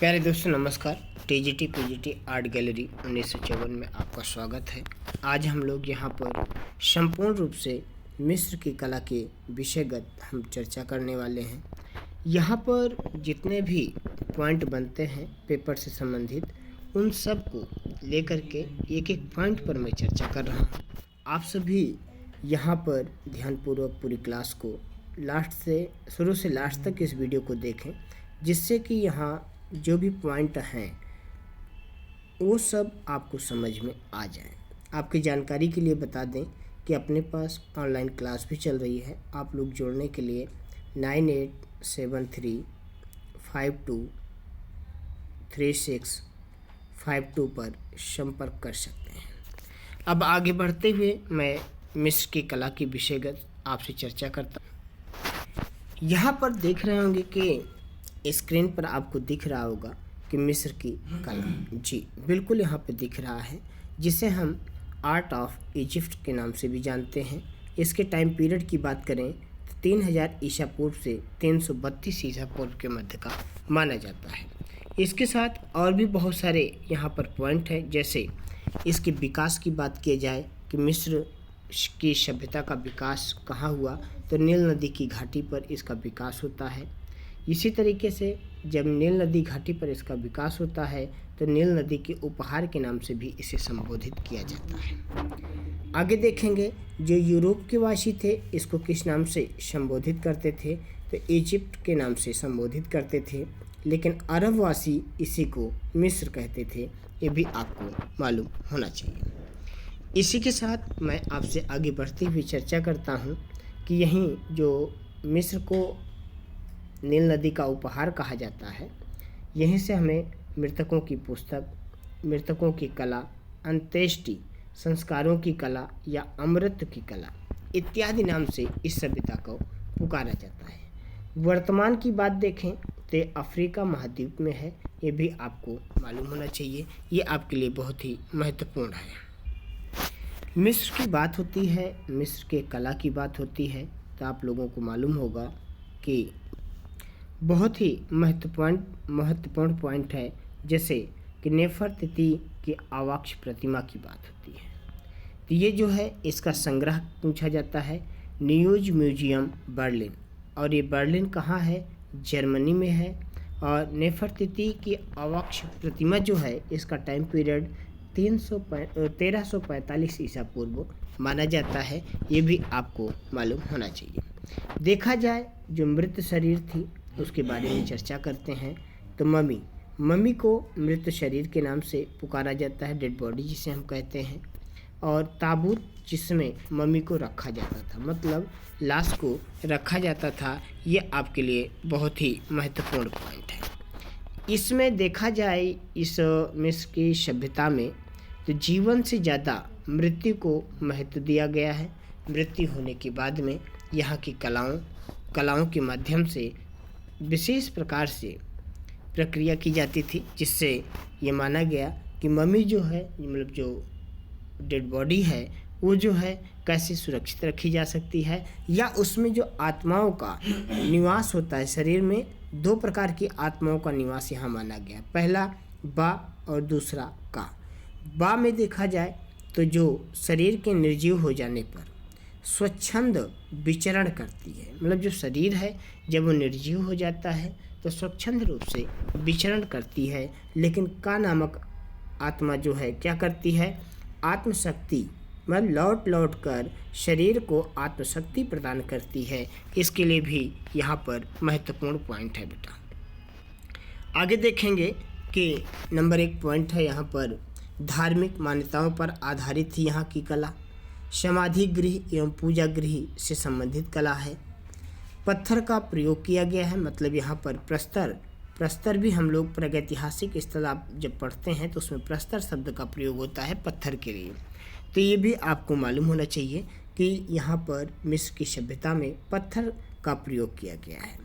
प्यारे दोस्तों नमस्कार। टीजीटी पीजीटी आर्ट गैलरी 1954 में आपका स्वागत है। आज हम लोग यहाँ पर संपूर्ण रूप से मिस्र की कला के विषयगत हम चर्चा करने वाले हैं। यहाँ पर जितने भी पॉइंट बनते हैं पेपर से संबंधित, उन सब को लेकर के एक एक पॉइंट पर मैं चर्चा कर रहा हूँ। आप सभी यहाँ पर ध्यानपूर्वक पूरी क्लास को शुरू से लास्ट तक इस वीडियो को देखें, जिससे कि यहाँ जो भी पॉइंट हैं वो सब आपको समझ में आ जाए। आपकी जानकारी के लिए बता दें कि अपने पास ऑनलाइन क्लास भी चल रही है। आप लोग जुड़ने के लिए 9873523652 पर संपर्क कर सकते हैं। अब आगे बढ़ते हुए मैं मिस्र की कला की विषयगत आपसे चर्चा करता हूँ। यहाँ पर देख रहे होंगे कि स्क्रीन पर आपको दिख रहा होगा कि मिस्र की कला, जी बिल्कुल यहाँ पे दिख रहा है, जिसे हम आर्ट ऑफ इजिप्ट के नाम से भी जानते हैं। इसके टाइम पीरियड की बात करें तो 3000 ईसा पूर्व से 332 ईसा पूर्व के मध्य का माना जाता है। इसके साथ और भी बहुत सारे यहाँ पर पॉइंट हैं। जैसे इसके विकास की बात की जाए कि मिस्र की सभ्यता का विकास कहाँ हुआ, तो नील नदी की घाटी पर इसका विकास होता है। इसी तरीके से जब नील नदी घाटी पर इसका विकास होता है तो नील नदी के उपहार के नाम से भी इसे संबोधित किया जाता है। आगे देखेंगे जो यूरोप के वासी थे इसको किस नाम से संबोधित करते थे, तो इजिप्ट के नाम से संबोधित करते थे, लेकिन अरब वासी इसी को मिस्र कहते थे। ये भी आपको मालूम होना चाहिए। इसी के साथ मैं आपसे आगे बढ़ती हुई चर्चा करता हूँ कि यहीं जो मिस्र को नील नदी का उपहार कहा जाता है, यहीं से हमें मृतकों की पुस्तक, मृतकों की कला, अंत्येष्टि संस्कारों की कला या अमृत की कला इत्यादि नाम से इस सभ्यता को पुकारा जाता है। वर्तमान की बात देखें तो अफ्रीका महाद्वीप में है। ये भी आपको मालूम होना चाहिए, ये आपके लिए बहुत ही महत्वपूर्ण है। मिस्र की बात होती है, मिस्र के कला की बात होती है, तो आप लोगों को मालूम होगा कि बहुत ही महत्वपूर्ण पॉइंट है। जैसे कि नेफरतिती की आवाक्ष प्रतिमा की बात होती है, तो ये जो है इसका संग्रह पूछा जाता है न्यूज म्यूजियम बर्लिन, और ये बर्लिन कहाँ है, जर्मनी में है। और नेफरतिती की आवाक्ष प्रतिमा जो है इसका टाइम पीरियड 1345 ईसा पूर्व माना जाता है। ये भी आपको मालूम होना चाहिए। देखा जाए जो मृत शरीर थी उसके बारे में चर्चा करते हैं, तो मम्मी को मृत शरीर के नाम से पुकारा जाता है, डेड बॉडी जिसे हम कहते हैं। और ताबूत जिसमें मम्मी को रखा जाता था, मतलब लाश को रखा जाता था, ये आपके लिए बहुत ही महत्वपूर्ण पॉइंट है। इसमें देखा जाए इस मिस्र की सभ्यता में तो जीवन से ज़्यादा मृत्यु को महत्व दिया गया है। मृत्यु होने के बाद में यहाँ की कलाओं के माध्यम से विशेष प्रकार से प्रक्रिया की जाती थी, जिससे ये माना गया कि मम्मी जो है, मतलब जो डेड बॉडी है, वो जो है कैसे सुरक्षित रखी जा सकती है, या उसमें जो आत्माओं का निवास होता है। शरीर में दो प्रकार की आत्माओं का निवास यहाँ माना गया, पहला बा और दूसरा का। बा में देखा जाए तो जो शरीर के निर्जीव हो जाने पर स्वच्छंद विचरण करती है, मतलब जो शरीर है जब वो निर्जीव हो जाता है तो स्वच्छंद रूप से विचरण करती है, लेकिन का नामक आत्मा जो है क्या करती है, आत्मशक्ति, मतलब लौट कर शरीर को आत्मशक्ति प्रदान करती है। इसके लिए भी यहाँ पर महत्वपूर्ण पॉइंट है बेटा। आगे देखेंगे कि नंबर 1 पॉइंट है यहाँ पर धार्मिक मान्यताओं पर आधारित थी यहाँ की कला। समाधि गृह एवं पूजा गृह से संबंधित कला है। पत्थर का प्रयोग किया गया है, मतलब यहाँ पर प्रस्तर भी हम लोग प्रागैतिहासिक स्थल आप जब पढ़ते हैं तो उसमें प्रस्तर शब्द का प्रयोग होता है पत्थर के लिए। तो ये भी आपको मालूम होना चाहिए कि यहाँ पर मिस्र की सभ्यता में पत्थर का प्रयोग किया गया है।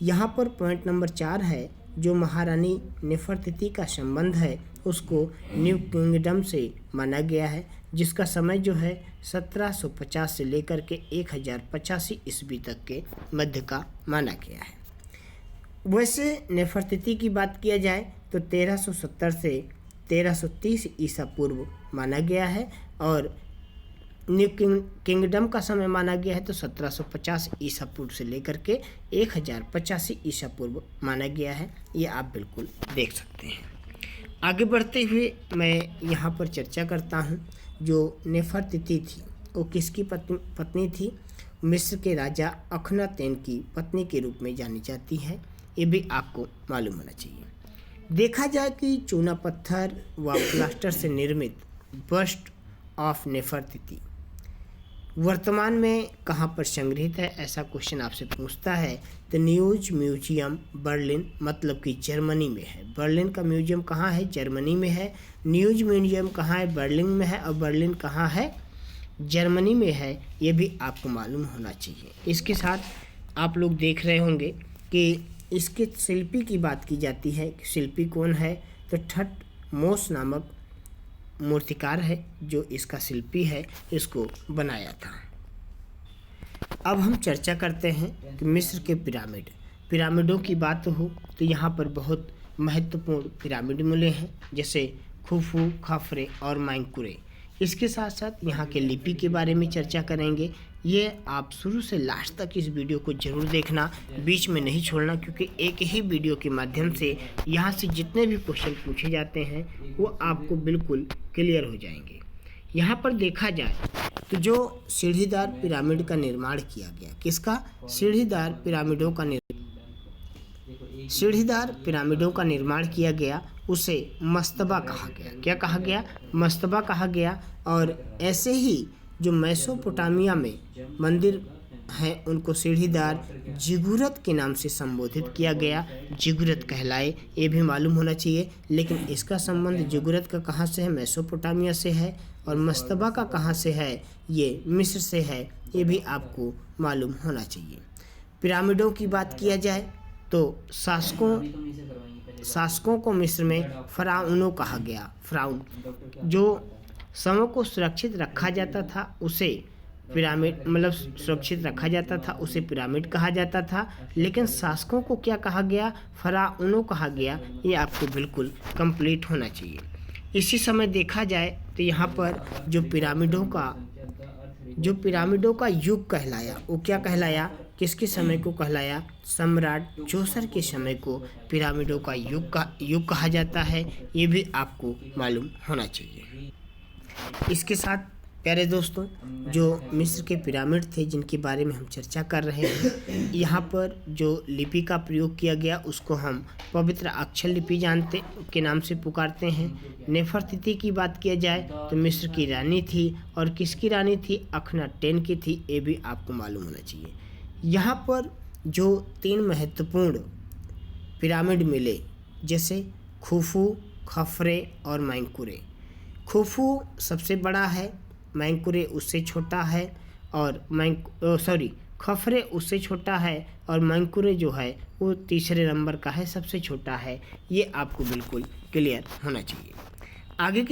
यहाँ पर पॉइंट नंबर 4 है, जो महारानी नेफरतिती का संबंध है उसको न्यू किंगडम से माना गया है, जिसका समय जो है 1750 से लेकर के 1085 ईस्वी तक के मध्य का माना गया है। वैसे नेफरतिति की बात किया जाए तो 1370 से 1330 ईसा पूर्व माना गया है, और न्यू किंगडम का समय माना गया है तो 1750 ईसा पूर्व से लेकर के 1085 ईसा पूर्व माना गया है। ये आप बिल्कुल देख सकते हैं। आगे बढ़ते हुए मैं यहाँ पर चर्चा करता हूँ। जो नेफरतिति थी वो किसकी पत्नी थी? मिस्र के राजा अखनातेन की पत्नी के रूप में जानी जाती है। ये भी आपको मालूम होना चाहिए। देखा जाए कि चूना पत्थर व प्लास्टर से निर्मित बस्ट ऑफ नेफरतिति वर्तमान में कहाँ पर संग्रहित है, ऐसा क्वेश्चन आपसे पूछता है तो न्यूज म्यूजियम बर्लिन, मतलब कि जर्मनी में है। बर्लिन का म्यूजियम कहाँ है? जर्मनी में है। न्यूज म्यूजियम कहाँ है? बर्लिन में है। और बर्लिन कहाँ है? जर्मनी में है। ये भी आपको मालूम होना चाहिए। इसके साथ आप लोग देख रहे होंगे कि इसके शिल्पी की बात की जाती है। शिल्पी कौन है? तो थटमोस नामक मूर्तिकार है जो इसका शिल्पी है, इसको बनाया था। अब हम चर्चा करते हैं कि मिस्र के पिरामिडों की बात हो तो यहाँ पर बहुत महत्वपूर्ण पिरामिड मिले हैं, जैसे खुफू, खफरे और मैंकुरे। इसके साथ साथ यहाँ के लिपि के बारे में चर्चा करेंगे। ये आप शुरू से लास्ट तक इस वीडियो को जरूर देखना, बीच में नहीं छोड़ना, क्योंकि एक ही वीडियो के माध्यम से यहाँ से जितने भी क्वेश्चन पूछे जाते हैं वो आपको बिल्कुल क्लियर हो जाएंगे। यहाँ पर देखा जाए तो जो सीढ़ीदार पिरामिड का निर्माण किया गया, किसका? सीढ़ीदार पिरामिडों का निर्माण किया गया, उसे मस्तबा कहा गया। क्या कहा गया? मस्तबा कहा गया। और ऐसे ही जो मेसोपोटामिया में मंदिर हैं उनको सीढ़ीदार जिगुरत के नाम से संबोधित किया गया, जिगुरत कहलाए, ये भी मालूम होना चाहिए। लेकिन इसका संबंध जिगुरत का कहाँ से है? मेसोपोटामिया से है। और मस्तबा का कहाँ से है? ये मिस्र से है। ये भी आपको मालूम होना चाहिए। पिरामिडों की बात किया जाए तो शासकों को मिस्र में फराउनों कहा गया। फराउन जो समों को सुरक्षित रखा जाता था उसे पिरामिड, मतलब सुरक्षित रखा जाता था उसे पिरामिड कहा जाता था। लेकिन शासकों को क्या कहा गया? फराउनों कहा गया। ये आपको बिल्कुल कंप्लीट होना चाहिए। इसी समय देखा जाए तो यहाँ पर जो पिरामिडों का युग कहलाया, वो क्या कहलाया? किसके समय को कहलाया? सम्राट जोसर के समय को पिरामिडों का युग कहा जाता है। ये भी आपको मालूम होना चाहिए। इसके साथ प्यारे दोस्तों, जो मिस्र के पिरामिड थे जिनके बारे में हम चर्चा कर रहे हैं, यहाँ पर जो लिपि का प्रयोग किया गया उसको हम पवित्र अक्षर लिपि के नाम से पुकारते हैं। नेफरतिति की बात किया जाए तो मिस्र की रानी थी, और किसकी रानी थी? अखनाटेन की थी। ये भी आपको मालूम होना चाहिए। यहाँ पर जो 3 महत्वपूर्ण पिरामिड मिले, जैसे खुफू, खफरे और मैंकुरे। खुफू सबसे बड़ा है, मैंकुरे उससे छोटा है, और खफरे उससे छोटा है, और मैंकुरे जो है वो तीसरे नंबर का है, सबसे छोटा है। ये आपको बिल्कुल क्लियर होना चाहिए। आगे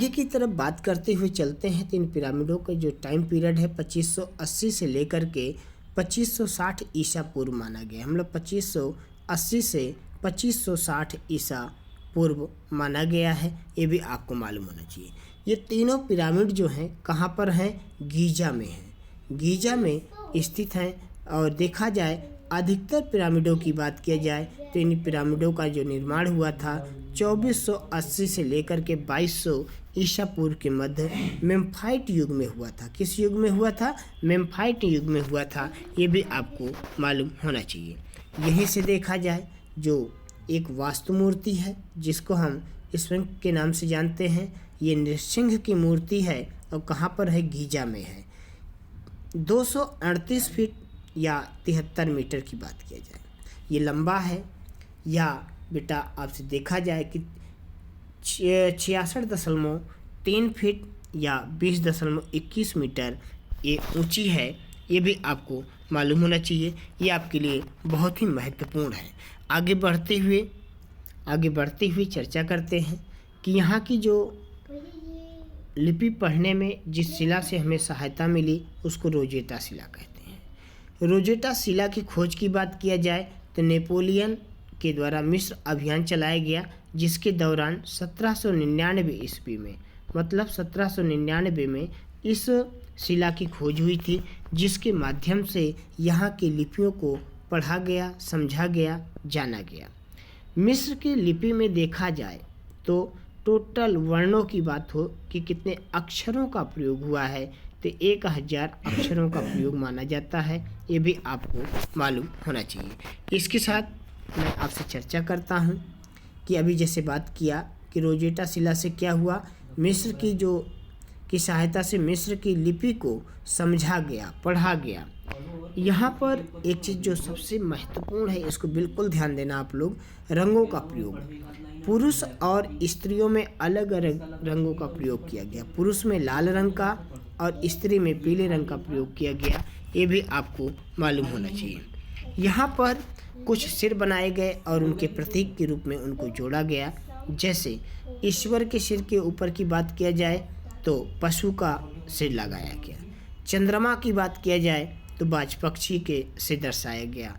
की तरफ बात करते हुए चलते हैं तो इन पिरामिडों का जो टाइम पीरियड है 2580 से लेकर के 2560 ईसा पूर्व माना गया। मतलब 2580 से 2560 ईसा पूर्व माना गया है। ये भी आपको मालूम होना चाहिए। ये तीनों पिरामिड जो हैं कहाँ पर हैं? गीजा में हैं। गीजा में स्थित हैं। और देखा जाए अधिकतर पिरामिडों की बात किया जाए तो इन पिरामिडों का जो निर्माण हुआ था 2480 से लेकर के 2200 ईसा पूर्व के मध्य मेम्फाइट युग में हुआ था। किस युग में हुआ था? मेम्फाइट युग में हुआ था। ये भी आपको मालूम होना चाहिए। यहीं से देखा जाए जो एक वास्तु मूर्ति है जिसको हम स्फिंक्स के नाम से जानते हैं, ये नृसिंह की मूर्ति है और कहाँ पर है? गीजा में है। 238 फीट या 73 मीटर की बात किया जाए ये लंबा है, या बेटा आपसे देखा जाए कि 66.3 फीट या 20.21 मीटर ये ऊंची है। ये भी आपको मालूम होना चाहिए। ये आपके लिए बहुत ही महत्वपूर्ण है। आगे बढ़ते हुए चर्चा करते हैं कि यहाँ की जो लिपि पढ़ने में जिस शिला से हमें सहायता मिली उसको रोजेटा शिला कहते हैं। रोजेटा शिला की खोज की बात किया जाए तो नेपोलियन के द्वारा मिस्र अभियान चलाया गया, जिसके दौरान 1799 ईस्वी में, मतलब 1799 में इस शिला की खोज हुई थी, जिसके माध्यम से यहाँ की लिपियों को पढ़ा गया, समझा गया, जाना गया। मिस्र की लिपि में देखा जाए तो टोटल वर्णों की बात हो कि कितने अक्षरों का प्रयोग हुआ है तो 1000 अक्षरों का प्रयोग माना जाता है। ये भी आपको मालूम होना चाहिए। इसके साथ मैं आपसे चर्चा करता हूँ कि अभी जैसे बात किया कि रोजेटा शिला से क्या हुआ, मिस्र की सहायता से मिस्र की लिपि को समझा गया, पढ़ा गया। यहाँ पर एक चीज़ जो सबसे महत्वपूर्ण है, इसको बिल्कुल ध्यान देना आप लोग, रंगों का प्रयोग। पुरुष और स्त्रियों में अलग अलग रंगों का प्रयोग किया गया। पुरुष में लाल रंग का और स्त्री में पीले रंग का प्रयोग किया गया। ये भी आपको मालूम होना चाहिए। यहाँ पर कुछ सिर बनाए गए और उनके प्रतीक के रूप में उनको जोड़ा गया। जैसे ईश्वर के सिर के ऊपर की बात किया जाए तो पशु का सिर लगाया गया। चंद्रमा की बात किया जाए तो बाज पक्षी के से दर्शाया गया।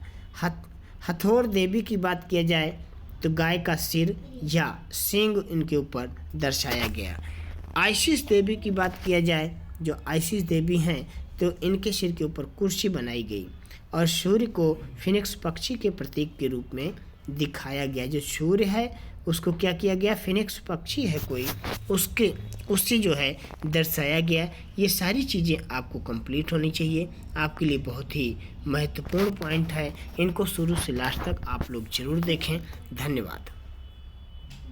हथौड़ देवी की बात किया जाए तो गाय का सिर या सींग इनके ऊपर दर्शाया गया। आइसिस देवी की बात किया जाए, जो आइसिस देवी हैं तो इनके सिर के ऊपर कुर्सी बनाई गई और सूर्य को फिनिक्स पक्षी के प्रतीक के रूप में दिखाया गया। जो सूर्य है उसको क्या किया गया, फिनिक्स पक्षी है कोई, उससे जो है दर्शाया गया। ये सारी चीज़ें आपको कंप्लीट होनी चाहिए। आपके लिए बहुत ही महत्वपूर्ण पॉइंट है। इनको शुरू से लास्ट तक आप लोग ज़रूर देखें। धन्यवाद।